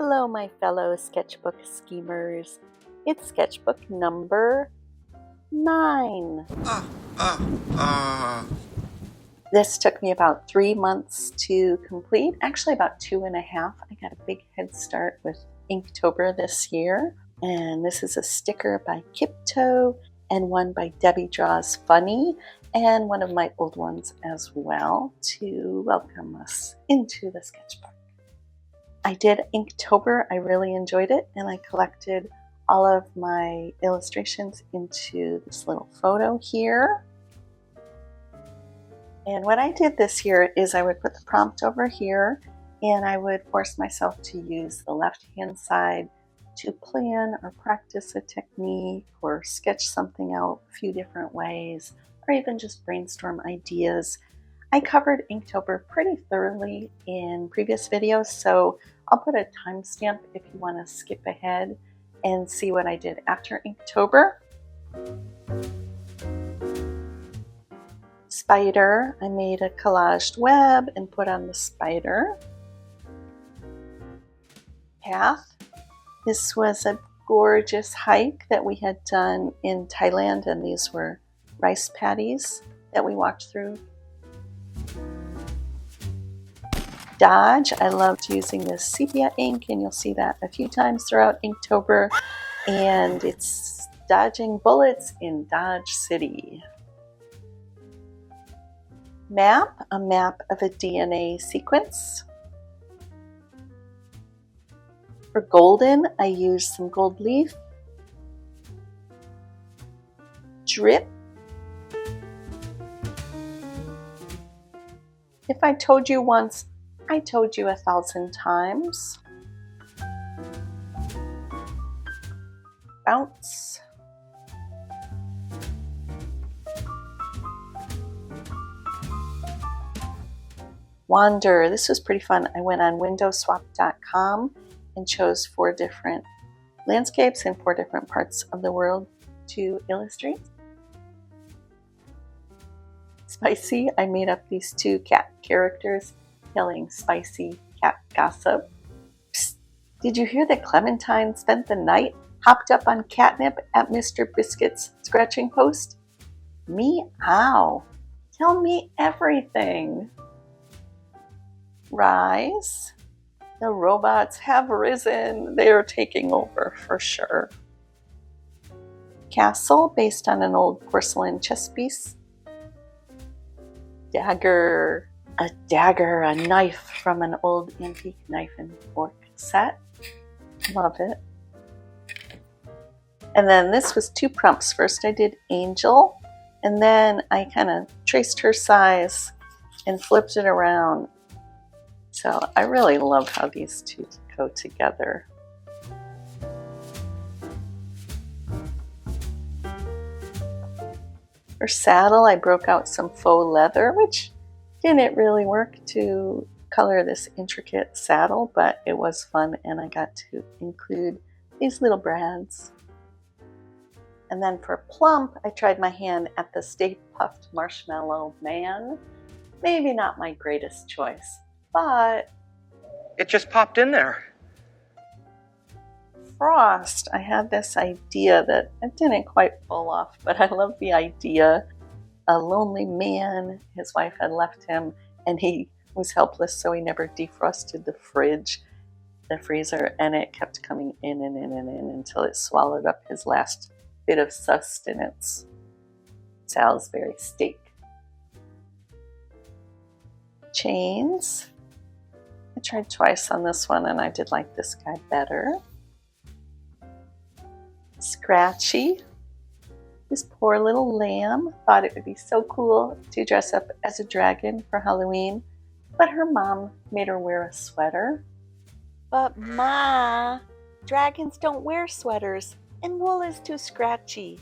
Hello, my fellow sketchbook schemers. It's sketchbook number 9. This took me about 3 months to complete, actually about 2.5. I got a big head start with Inktober this year. And this is a sticker by Kipto and one by Debbie Draws Funny, and one of my old ones as well to welcome us into the sketchbook. I did Inktober. I really enjoyed it, and I collected all of my illustrations into this little photo here. And what I did this year is I would put the prompt over here, and I would force myself to use the left-hand side to plan or practice a technique or sketch something out a few different ways, or even just brainstorm ideas. I covered Inktober pretty thoroughly in previous videos, so I'll put a timestamp if you want to skip ahead and see what I did after Inktober. Spider, I made a collaged web and put on the spider. Path, this was a gorgeous hike that we had done in Thailand, and these were rice paddies that we walked through. Dodge, I loved using this sepia ink, and you'll see that a few times throughout Inktober, and it's dodging bullets in Dodge City. Map, a map of a DNA sequence. For golden, I used some gold leaf. Drip. If I told you once, I told you 1,000 times. Bounce. Wander. This was pretty fun. I went on windowswap.com and chose 4 different landscapes in 4 different parts of the world to illustrate. Spicy. I made up these 2 cat characters yelling spicy cat gossip. Psst, did you hear that Clementine spent the night hopped up on catnip at Mr. Biscuit's scratching post? Meow. Tell me everything. Rise. The robots have risen. They are taking over for sure. Castle, based on an old porcelain chess piece. Dagger. A dagger, a knife from an old antique knife and fork set. Love it. And then this was 2 prompts. First I did Angel, and then I kind of traced her size and flipped it around. So I really love how these 2 go together. For saddle, I broke out some faux leather, which didn't really work to color this intricate saddle, but it was fun, and I got to include these little brads. And then for plump, I tried my hand at the Stay Puffed Marshmallow Man. Maybe not my greatest choice, but it just popped in there. Frost, I had this idea that it didn't quite pull off, but I love the idea. A lonely man, his wife had left him, and he was helpless, so he never defrosted the freezer, and it kept coming in and in and in until it swallowed up his last bit of sustenance. Salisbury steak. Chains. I tried twice on this one, and I did like this guy better. Scratchy. This poor little lamb thought it would be so cool to dress up as a dragon for Halloween, but her mom made her wear a sweater. But Ma, dragons don't wear sweaters, and wool is too scratchy.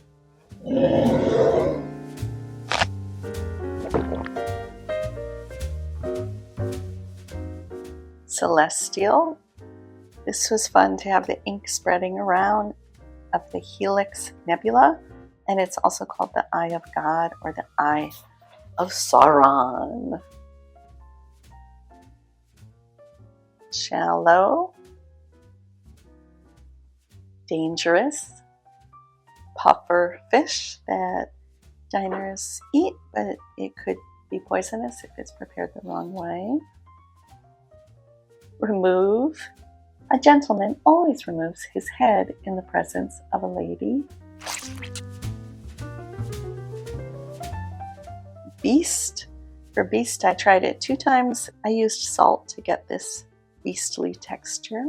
Celestial. This was fun to have the ink spreading around of the Helix Nebula, and it's also called the Eye of God or the Eye of Sauron. Shallow. dangerous puffer fish that diners eat, but it could be poisonous if it's prepared the wrong way. Remove. A gentleman always removes his head in the presence of a lady. Beast. For beast, I tried it 2 times. I used salt to get this beastly texture.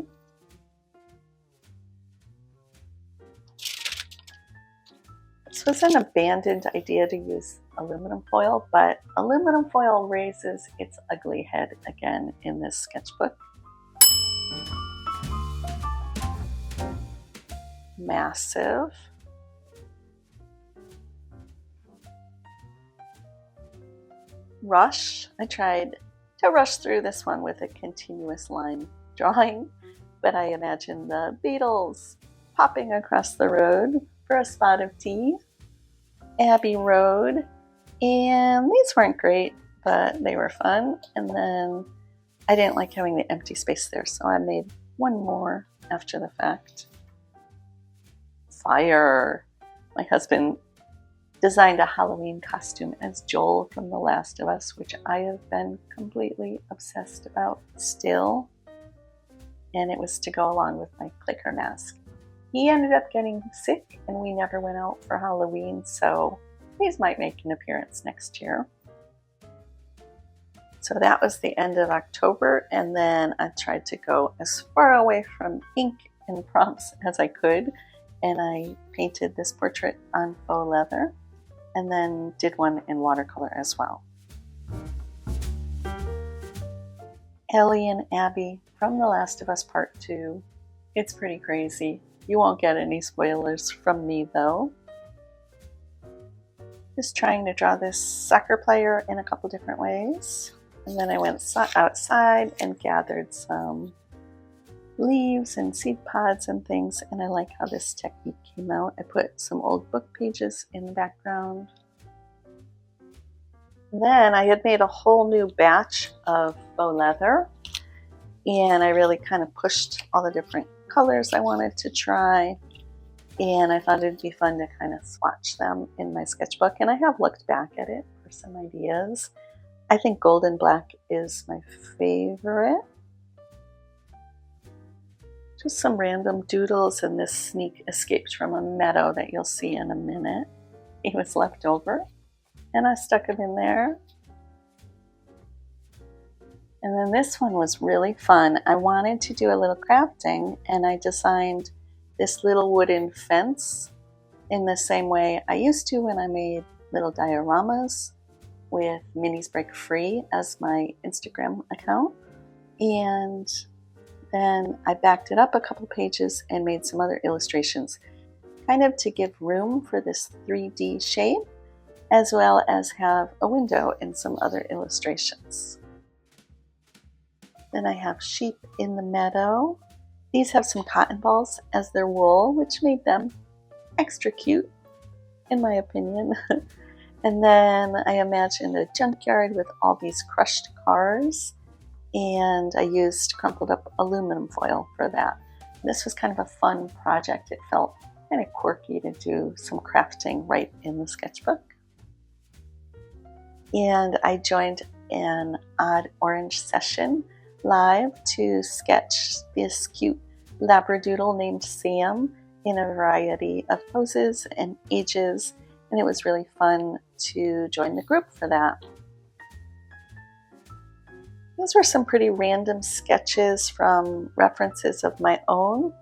This was an abandoned idea to use aluminum foil, but aluminum foil raises its ugly head again in this sketchbook. Massive. Rush. I tried to rush through this one with a continuous line drawing, but I imagined the Beatles popping across the road for a spot of tea. Abbey Road. And these weren't great, but they were fun. And then I didn't like having the empty space there, so I made one more after the fact. Fire. My husband designed a Halloween costume as Joel from The Last of Us, which I have been completely obsessed about still. And it was to go along with my clicker mask. He ended up getting sick and we never went out for Halloween, so these might make an appearance next year. So that was the end of October, and then I tried to go as far away from ink and prompts as I could, and I painted this portrait on faux leather and then did one in watercolor as well. Ellie and Abby from The Last of Us Part 2. It's pretty crazy. You won't get any spoilers from me though. Just trying to draw this soccer player in a couple different ways. And then I went outside and gathered some leaves and seed pods and things, and I like how this technique came out. I put some old book pages in the background. Then I had made a whole new batch of faux leather, and I really kind of pushed all the different colors I wanted to try, and I thought it'd be fun to kind of swatch them in my sketchbook, and I have looked back at it for some ideas. I think gold and black is my favorite. Just some random doodles, and this sneak escaped from a meadow that you'll see in a minute. He was left over, and I stuck him in there. And then this one was really fun. I wanted to do a little crafting, and I designed this little wooden fence in the same way I used to when I made little dioramas with Minis Break Free as my Instagram account. And then I backed it up a couple pages and made some other illustrations, kind of to give room for this 3D shape, as well as have a window and some other illustrations. Then I have sheep in the meadow. These have some cotton balls as their wool, which made them extra cute, in my opinion. And then I imagined a junkyard with all these crushed cars, and I used crumpled up aluminum foil for that. This was kind of a fun project. It felt kind of quirky to do some crafting right in the sketchbook. And I joined an Odd Orange session live to sketch this cute labradoodle named Sam in a variety of poses and ages, and it was really fun to join the group for that. These were some pretty random sketches from references of my own,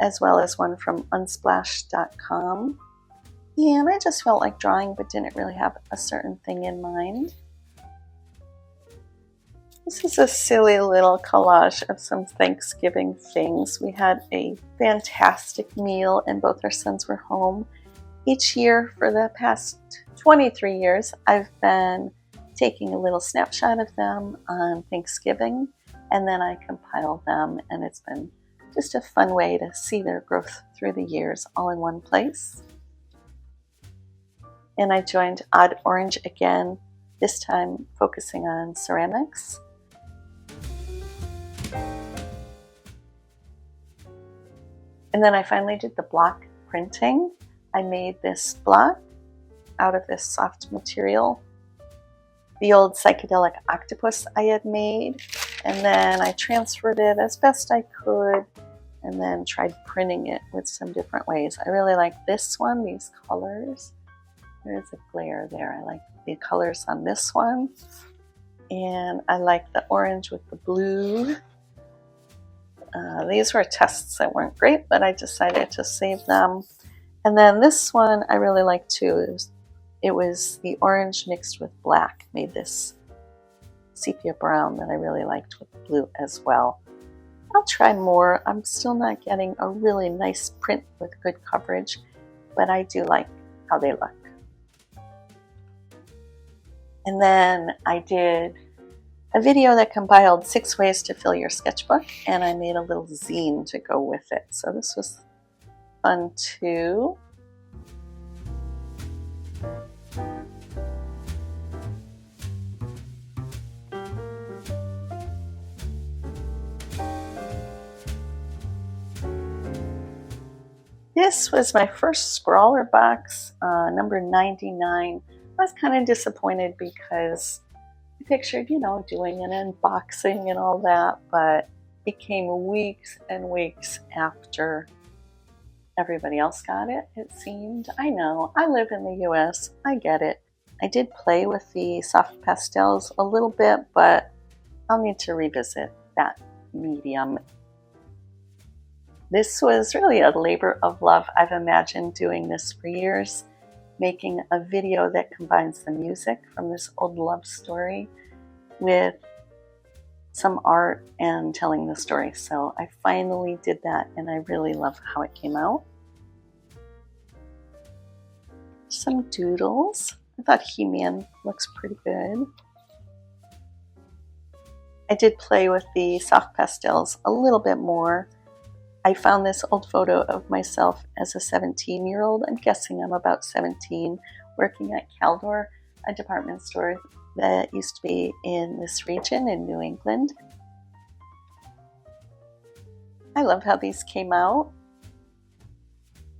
as well as one from unsplash.com. And I just felt like drawing, but didn't really have a certain thing in mind. This is a silly little collage of some Thanksgiving things. We had a fantastic meal, and both our sons were home. Each year for the past 23 years, I've been taking a little snapshot of them on Thanksgiving, and then I compile them, and it's been just a fun way to see their growth through the years all in one place. And I joined Odd Orange again, this time focusing on ceramics. And then I finally did the block printing. I made this block out of this soft material, the old psychedelic octopus I had made, and then I transferred it as best I could and then tried printing it with some different ways. I really like this one, these colors. There's a glare there. I like the colors on this one, and I like the orange with the blue. These were tests that weren't great, but I decided to save them. And then this one I really like too. It was the orange mixed with black, made this sepia brown that I really liked with blue as well. I'll try more. I'm still not getting a really nice print with good coverage, but I do like how they look. And then I did a video that compiled 6 ways to fill your sketchbook, and I made a little zine to go with it. So this was fun too. This was my first scrawler box, number 99. I was kind of disappointed because I pictured, doing an unboxing and all that, but it came weeks and weeks after everybody else got it, it seemed. I know, I live in the US, I get it. I did play with the soft pastels a little bit, but I'll need to revisit that medium. This was really a labor of love. I've imagined doing this for years, making a video that combines the music from this old love story with some art and telling the story. So I finally did that, and I really love how it came out. Some doodles. I thought He-Man looks pretty good. I did play with the soft pastels a little bit more. I found this old photo of myself as a 17-year-old. I'm guessing I'm about 17, working at Caldor, a department store that used to be in this region in New England. I love how these came out.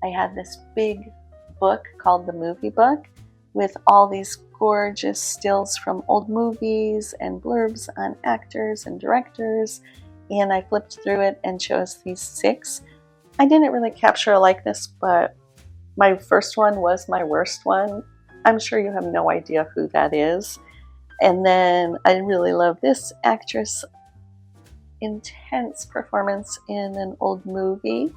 I had this big book called the Movie Book with all these gorgeous stills from old movies and blurbs on actors and directors. And I flipped through it and chose these 6. I didn't really capture a likeness, but my first one was my worst one. I'm sure you have no idea who that is. And then I really love this actress' intense performance in an old movie.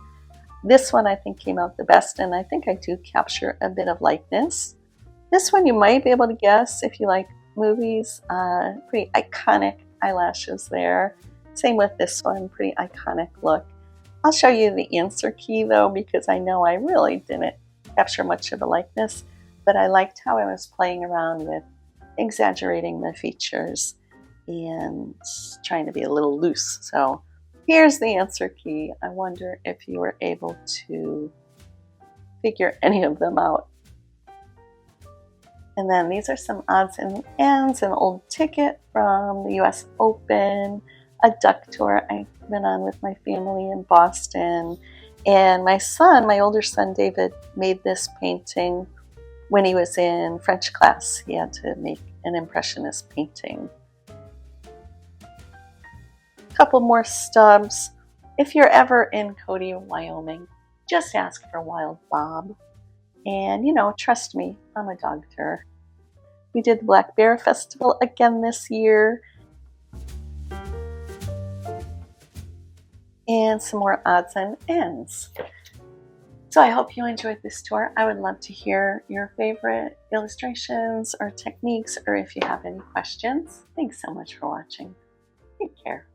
This one I think came out the best, and I think I do capture a bit of likeness. This one you might be able to guess if you like movies. Pretty iconic eyelashes there. Same with this one, pretty iconic look. I'll show you the answer key though, because I know I really didn't capture much of a likeness, but I liked how I was playing around with exaggerating the features and trying to be a little loose. So here's the answer key. I wonder if you were able to figure any of them out. And then these are some odds and ends, an old ticket from the US Open, a duck tour I've been on with my family in Boston. And my son, my older son David, made this painting when he was in French class. He had to make an impressionist painting. A couple more stubs. If you're ever in Cody, Wyoming, just ask for Wild Bob. And trust me, I'm a doctor. We did the Black Bear Festival again this year. And some more odds and ends. So I hope you enjoyed this tour. I would love to hear your favorite illustrations or techniques, or if you have any questions. Thanks so much for watching. Take care.